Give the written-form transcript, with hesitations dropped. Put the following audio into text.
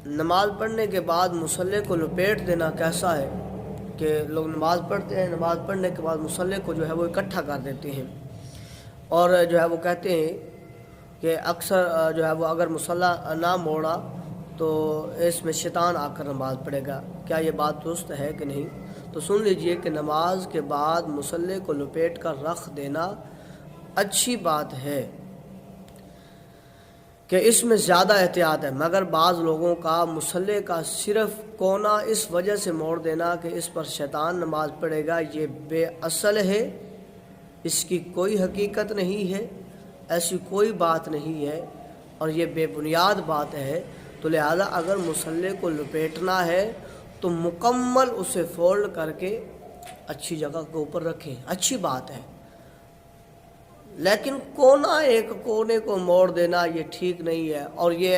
نماز پڑھنے کے بعد مصلی کو لپیٹ دینا کیسا ہے کہ لوگ نماز پڑھتے ہیں، نماز پڑھنے کے بعد مصلی کو جو ہے وہ اکٹھا کر دیتے ہیں، اور جو ہے وہ کہتے ہیں کہ اکثر جو ہے وہ اگر مصلی نہ موڑا تو اس میں شیطان آ کر نماز پڑھے گا۔ کیا یہ بات درست ہے کہ نہیں؟ تو سن لیجئے کہ نماز کے بعد مصلی کو لپیٹ کر رکھ دینا اچھی بات ہے کہ اس میں زیادہ احتیاط ہے، مگر بعض لوگوں کا مصلی کا صرف کونا اس وجہ سے موڑ دینا کہ اس پر شیطان نماز پڑھے گا، یہ بے اصل ہے، اس کی کوئی حقیقت نہیں ہے، ایسی کوئی بات نہیں ہے، اور یہ بے بنیاد بات ہے۔ تو لہذا اگر مصلی کو لپیٹنا ہے تو مکمل اسے فولڈ کر کے اچھی جگہ کے اوپر رکھیں، اچھی بات ہے، لیکن ایک کونے کو موڑ دینا یہ ٹھیک نہیں ہے، اور یہ